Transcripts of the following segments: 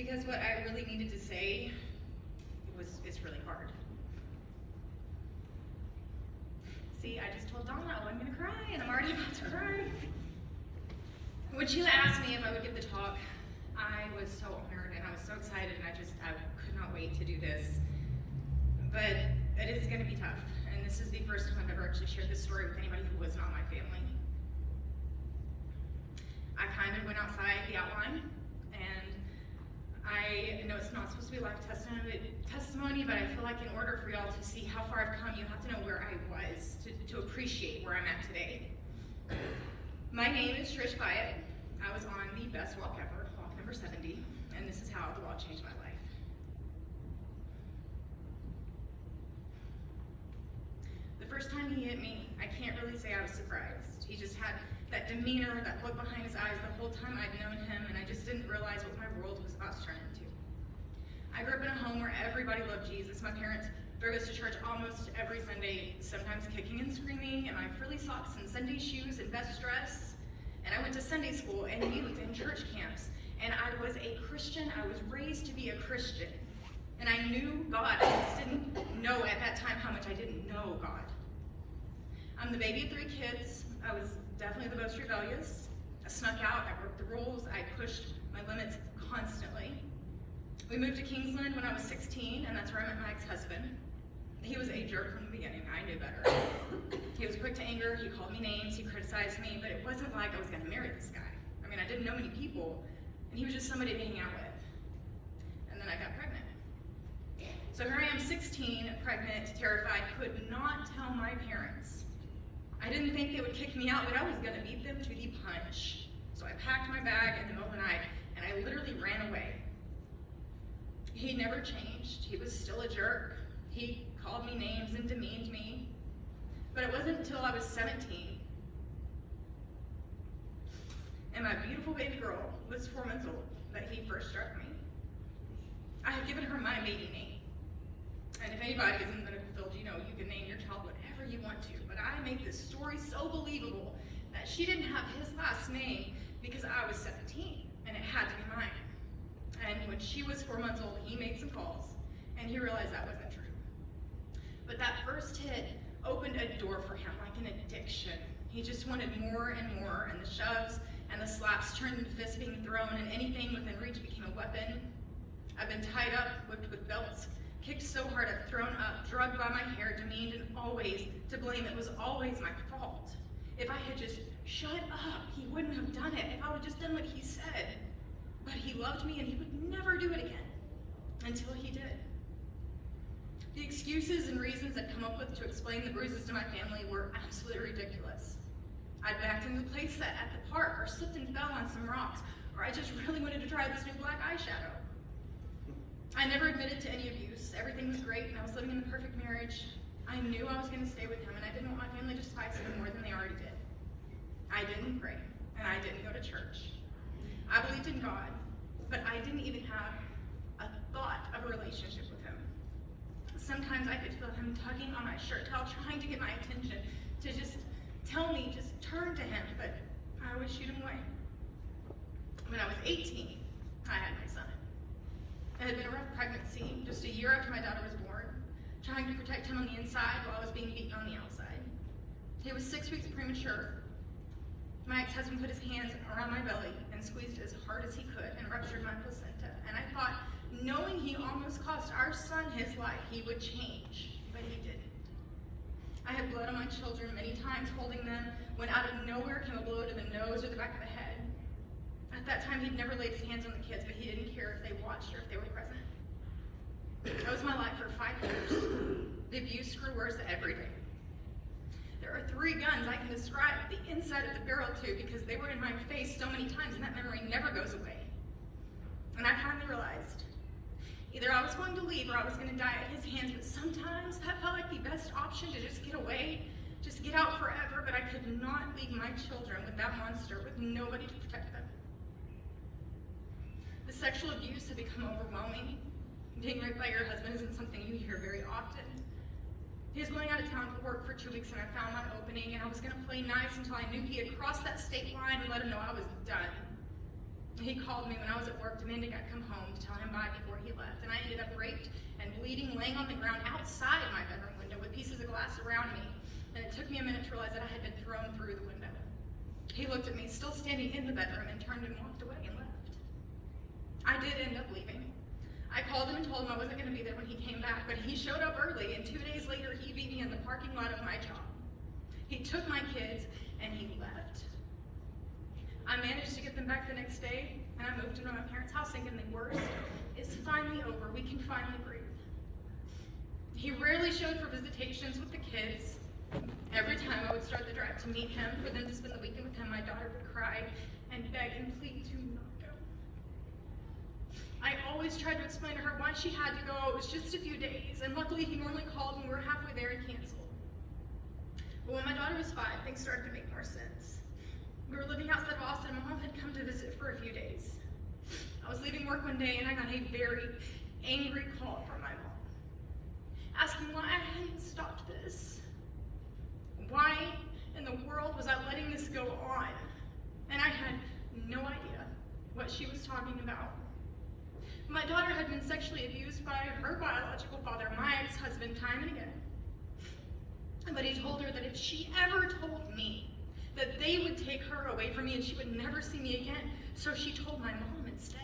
because what I really needed to say it's really hard. See, I just told Donna I'm gonna cry, and I'm already about to cry. When Sheila asked me if I would give the talk, I was so honored and I was so excited, and I could not wait to do this. But it is gonna be tough, and this is the first time I've ever actually shared this story with anybody who was not my family. I kind of went outside the outline, and I know it's not supposed to be a life testimony, but I feel like in order for y'all to see how far I've come, you have to know where I was to appreciate where I'm at today. My name is Trish Fyatt. I was on the best walk ever, walk number 70, and this is how the walk changed my life. The first time he hit me, I can't really say I was surprised. He just had that demeanor, that look behind his eyes the whole time I'd known him, and I just didn't realize what my world was about to turn into. I grew up in a home where everybody loved Jesus. My parents drove us to church almost every Sunday, sometimes kicking and screaming, and my frilly socks and Sunday shoes and best dress. And I went to Sunday school and youth and church camps, and I was a Christian. I was raised to be a Christian, and I knew God. I just didn't know at that time how much I didn't know God. I'm the baby of 3 kids. I was definitely the most rebellious. I snuck out, I broke the rules, I pushed my limits constantly. We moved to Kingsland when I was 16, and that's where I met my ex-husband. He was a jerk from the beginning. I knew better. He was quick to anger, he called me names, he criticized me, but it wasn't like I was gonna marry this guy. I mean, I didn't know many people, and he was just somebody to hang out with. And then I got pregnant. So here I am, 16, pregnant, terrified, could not tell my parents. I didn't think they would kick me out, but I was gonna beat them to the punch. So I packed my bag in the middle of the night, and I literally ran away. He never changed. He was still a jerk. He called me names and demeaned me. But it wasn't until I was 17, and my beautiful baby girl was 4 months old, that he first struck me. I had given her my maiden name. And if anybody is in the medical field, you know you can name your child whatever you want to, but I made this story so believable that she didn't have his last name because I was 17, and it had to be mine. And when she was 4 months old, he made some calls, and he realized that wasn't true. But that first hit opened a door for him like an addiction. He just wanted more and more, and the shoves and the slaps turned into fists being thrown, and anything within reach became a weapon. I've been tied up, whipped with belts, kicked so hard I've thrown up, drugged by my hair, demeaned, and always to blame. It was always my fault. If I had just shut up, he wouldn't have done it. If I would have just done what he said. But he loved me, and he would never do it again until he did. The excuses and reasons I'd come up with to explain the bruises to my family were absolutely ridiculous. I'd backed into the play set at the park, or slipped and fell on some rocks, or I just really wanted to try this new black eyeshadow. I never admitted to any abuse. Everything was great, and I was living in the perfect marriage. I knew I was going to stay with him, and I didn't want my family to despise him more than they already did. I didn't pray, and I didn't go to church. I believed in God, but I didn't even have a thought of a relationship with him. Sometimes I could feel him tugging on my shirt tail, trying to get my attention, to just tell me, just turn to him, but I would shoot him away. When I was 18, I had my son. It had been a rough pregnancy, just a year after my daughter was born, trying to protect him on the inside while I was being beaten on the outside. He was 6 weeks premature. My ex-husband put his hands around my belly and squeezed as hard as he could and ruptured my placenta. And I thought, knowing he almost cost our son his life, he would change, but he didn't. I had blood on my children many times holding them, when out of nowhere came a blow to the nose or the back of the head. At that time, he'd never laid his hands on the kids, but he didn't care if they watched or if they were present. That was my life for 5 years. The abuse grew worse every day. There are 3 guns I can describe the inside of the barrel to because they were in my face so many times, and that memory never goes away. And I finally realized, either I was going to leave or I was going to die at his hands, but sometimes that felt like the best option, to just get away, just get out forever, but I could not leave my children with that monster, with nobody to protect them. The sexual abuse had become overwhelming. Being raped by your husband isn't something you hear very often. He was going out of town for work for 2 weeks, and I found my opening, and I was going to play nice until I knew he had crossed that state line and let him know I was done. He called me when I was at work demanding I come home to tell him bye before he left, and I ended up raped and bleeding, laying on the ground outside my bedroom window with pieces of glass around me, and it took me a minute to realize that I had been thrown through the window. He looked at me, still standing in the bedroom, and turned and walked away and left. I did end up leaving. I called him and told him I wasn't going to be there when he came back, but he showed up early, and 2 days later he beat me in the parking lot of my job. He took my kids, and he left. I managed to get them back the next day, and I moved into my parents' house thinking the worst is finally over. We can finally breathe. He rarely showed for visitations with the kids. Every time I would start the drive to meet him, for them to spend the weekend with him, my daughter would cry and beg and plead to not go. I always tried to explain to her why she had to go. It was just a few days, and luckily he normally called when we were halfway there and canceled. But when my daughter was 5, things started to make more sense. We were living outside of Austin, and my mom had come to visit for a few days. I was leaving work one day, and I got a very angry call from my mom, asking why I hadn't stopped this. Why in the world was I letting this go on? And I had no idea what she was talking about. My daughter had been sexually abused by her biological father, my ex-husband, time and again. But he told her that if she ever told me that they would take her away from me and she would never see me again, so she told my mom instead.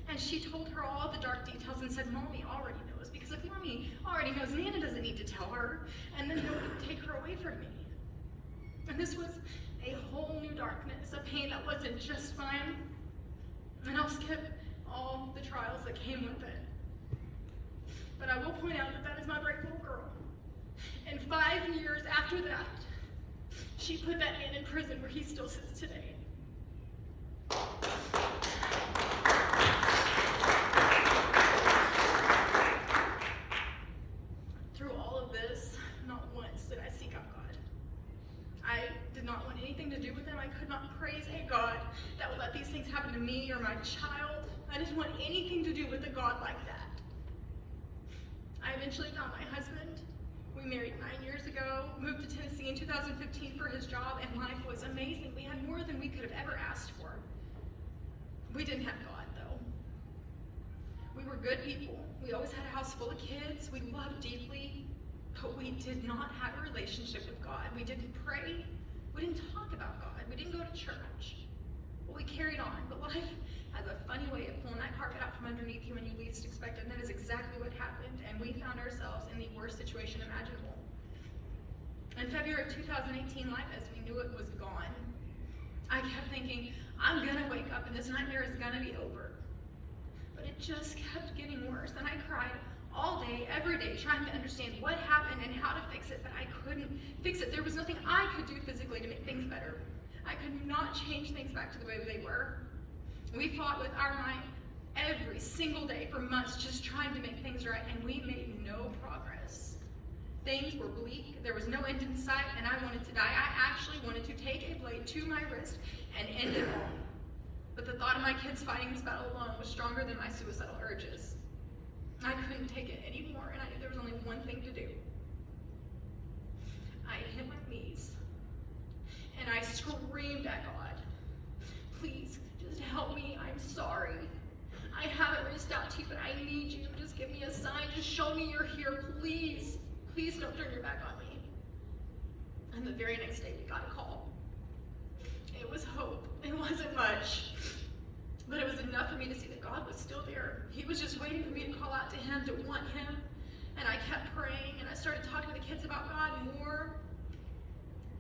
And she told her all the dark details and said, Mommy already knows, because if Mommy already knows, Nana doesn't need to tell her, and then they would take her away from me. And this was a whole new darkness, a pain that wasn't just mine, and I'll skip all the trials that came with it. But I will point out that that is my bright little girl. And 5 years after that, she put that man in prison where he still sits today. Through all of this, not once did I seek out God. I did not want anything to do with him. I could not praise a God that would let these things happen to me or my child. I didn't want anything to do with a God like that. I eventually found my husband. We married 9 years ago, moved to Tennessee in 2015 for his job, and life was amazing. We had more than we could have ever asked for. We didn't have God, though. We were good people. We always had a house full of kids. We loved deeply, but we did not have a relationship with God. We didn't pray. We didn't talk about God. We didn't go to church. Well, we carried on, but life has a funny way of pulling that carpet out from underneath you when you least expect it, and that is exactly what happened, and we found ourselves in the worst situation imaginable. In February of 2018, life as we knew it was gone. I kept thinking, I'm gonna wake up and this nightmare is gonna be over. But it just kept getting worse, and I cried all day, every day, trying to understand what happened and how to fix it, but I couldn't fix it. There was nothing I could do physically to make things better. I could not change things back to the way they were. We fought with our mind every single day for months, just trying to make things right, and we made no progress. Things were bleak, there was no end in sight, and I wanted to die. I actually wanted to take a blade to my wrist and end it all. But the thought of my kids fighting this battle alone was stronger than my suicidal urges. I couldn't take it anymore, and I knew there was only one thing to do. I hit my knees, and I screamed at God, please, just help me, I'm sorry. I haven't reached out to you, but I need you. Just give me a sign, just show me you're here, please. Please don't turn your back on me. And the very next day, we got a call. It was hope. It wasn't much, but it was enough for me to see that God was still there. He was just waiting for me to call out to him, to want him. And I kept praying, and I started talking to the kids about God more.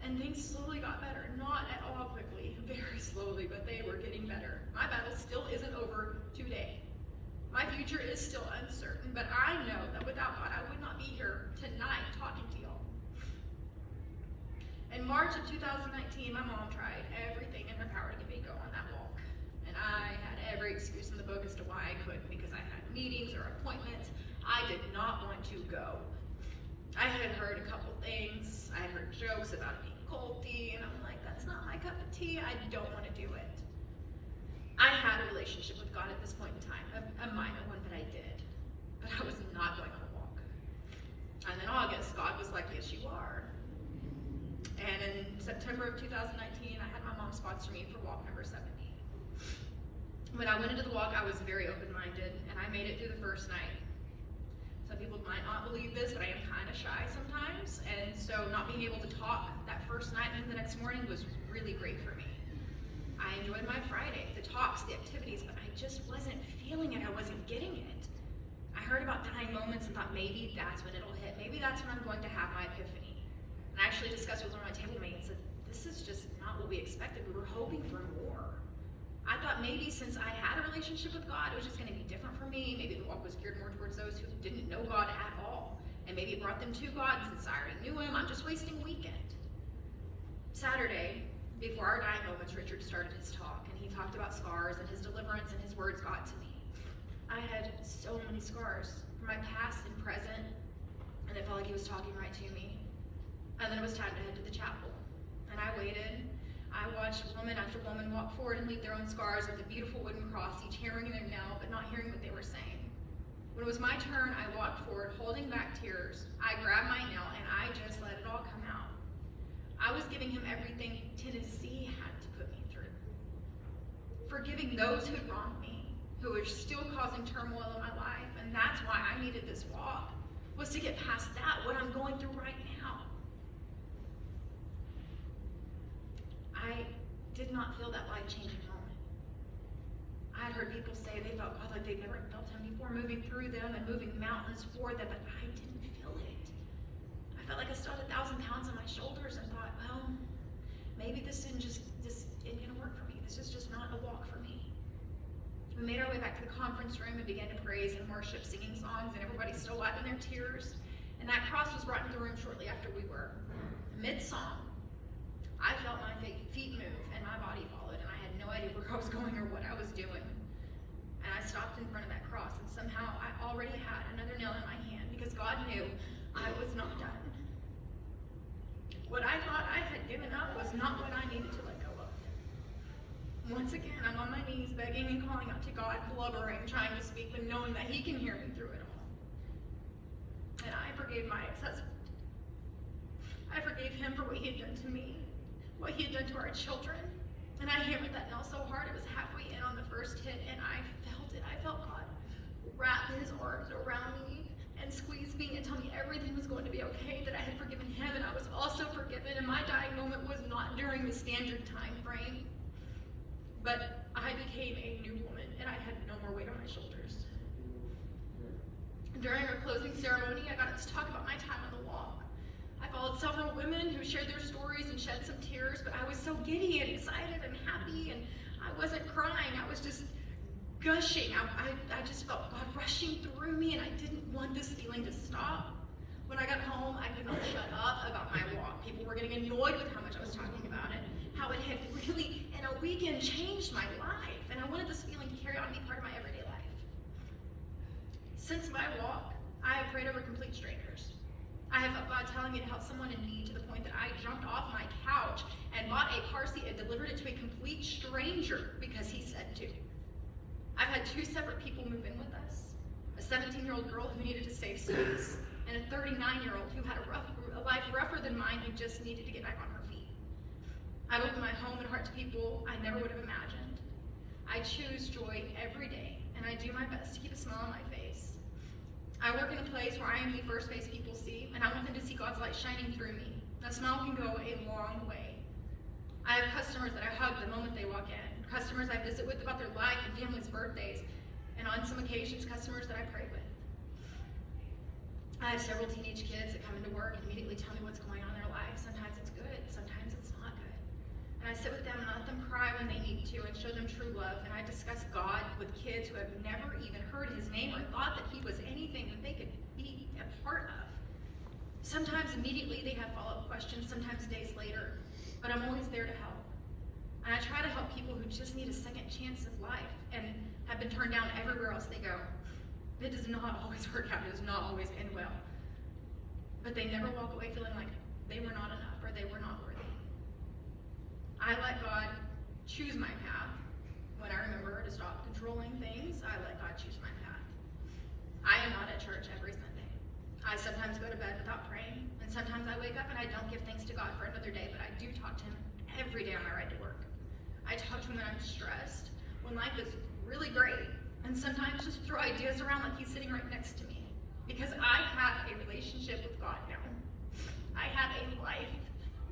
And things slowly got better, not at all quickly, very slowly, but they were getting better. My battle still isn't over today. My future is still uncertain, but I know that without God, I would not be here tonight talking to y'all. In March of 2019, my mom tried everything in her power to get me to go on that walk. And I had every excuse in the book as to why I couldn't, because I had meetings or appointments. I did not want to go. I had heard a couple things. I had heard jokes about it being culty, and I'm like, that's not my cup of tea. I don't want to do it. I had a relationship with God at this point in time, a minor one, but I did. But I was not going on a walk. And in August, God was like, yes, you are. And in September of 2019, I had my mom sponsor me for walk number 70. When I went into the walk, I was very open-minded, and I made it through the first night. Some people might not believe this, but I am kind of shy sometimes, and so not being able to talk that first night and the next morning was really great for me. I enjoyed my Friday, the talks, the activities, but I just wasn't feeling it. I wasn't getting it. I heard about dying moments and thought maybe that's when it'll hit. Maybe that's when I'm going to have my epiphany. And I actually discussed with one of my table mates that this is just not what we expected. We were hoping for more. I thought maybe since I had a relationship with God, it was just going to be different for me. Maybe the walk was geared more towards those who didn't know God at all. And maybe it brought them to God since I already knew him. I'm just wasting a weekend. Saturday, before our dying moments, Richard started his talk, and he talked about scars and his deliverance, and his words got to me. I had so many scars from my past and present, and it felt like he was talking right to me. And then it was time to head to the chapel. And I waited. I watched woman after woman walk forward and leave their own scars with a beautiful wooden cross, each hammering their nail, but not hearing what they were saying. When it was my turn, I walked forward, holding back tears. I grabbed my nail, and I just let it all come out. I was giving him everything Tennessee had to put me through. Forgiving those who wronged me, who were still causing turmoil in my life, and that's why I needed this walk, was to get past that, what I'm going through right now. I did not feel that life-changing moment. I had heard people say they felt God like they'd never felt him before, moving through them and moving mountains for them, but I didn't feel it. I felt like I still had 1,000 pounds on my shoulders and thought, well, maybe this isn't gonna work for me. This is just not a walk for me. We made our way back to the conference room and began to praise and worship, singing songs, and everybody still wiping their tears. And that cross was brought into the room shortly after we were. Mid-song, I felt my feet move and my body followed, and I had no idea where I was going or what I was doing. And I stopped in front of that cross, and somehow I already had another nail in my hand because God knew I was not done. What I thought I had given up was not what I needed to let go of. Once again, I'm on my knees begging and calling out to God, blubbering, trying to speak, but knowing that he can hear me through it all. And I forgave my ex-husband. I forgave him for what he had done to me, what he had done to our children. And I hammered that nail so hard, it was halfway in on the first hit, and I felt it. I felt God wrap his arms around me and squeeze me and tell me everything was going to be okay, that I had forgiven him and I was also forgiven, and my dying moment was not during the standard time frame. But I became a new woman, and I had no more weight on my shoulders. During our closing ceremony, I got to talk about my time on the walk. I followed several women who shared their stories and shed some tears, but I was so giddy and excited and happy, and I wasn't crying. I was just gushing. I just felt God rushing through me, and I didn't want this feeling to stop. When I got home, I could not shut up about my walk. People were getting annoyed with how much I was talking about it, how it had really, in a weekend, changed my life, and I wanted this feeling to carry on and be part of my everyday life. Since my walk, I have prayed over complete strangers. I have felt God telling me to help someone in need, to the point that I jumped off my couch and bought a car seat and delivered it to a complete stranger because he said to. I've had 2 separate people move in with us. A 17-year-old girl who needed a safe space, and a 39-year-old who had a life rougher than mine, who just needed to get back on her feet. I've opened my home and heart to people I never would have imagined. I choose joy every day, and I do my best to keep a smile on my face. I work in a place where I am the first face people see, and I want them to see God's light shining through me. That smile can go a long way. I have customers that I hug the moment they walk in, customers I visit with about their life and family's birthdays, and on some occasions, customers that I pray with. I have several teenage kids that come into work and immediately tell me what's going on in their life. Sometimes it's good, sometimes it's not good. And I sit with them and let them cry when they need to and show them true love. And I discuss God with kids who have never even heard his name or thought that he was anything that they could be a part of. Sometimes immediately they have follow-up questions, sometimes days later, but I'm always there to help. And I try to help people who just need a second chance of life and have been turned down everywhere else they go. It does not always work out, it does not always end well. But they never walk away feeling like they were not enough or they were not worthy. I let God choose my path. When I remember to stop controlling things, I let God choose my path. I am not at church every Sunday. I sometimes go to bed without praying, and sometimes I wake up and I don't give thanks to God for another day, but I do talk to him every day on my ride to work. I talk to him when I'm stressed, when life is really great, and sometimes just throw ideas around like he's sitting right next to me. Because I have a relationship with God now. I have a life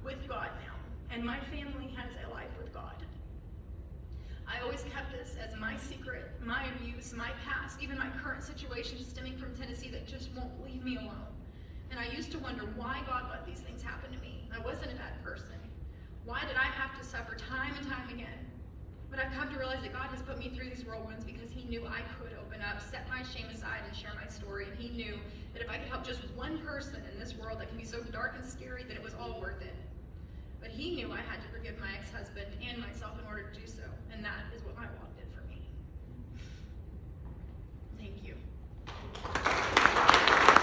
with God now, and my family has a life with God. I always kept this as my secret, my abuse, my past, even my current situation stemming from Tennessee that just won't leave me alone. And I used to wonder why God let these things happen to me. I wasn't a bad person. Why did I have to suffer time and time again? But I've come to realize that God has put me through these whirlwinds because he knew I could open up, set my shame aside, and share my story. And he knew that if I could help just one person in this world that can be so dark and scary, that it was all worth it. But he knew I had to forgive my ex-husband and myself in order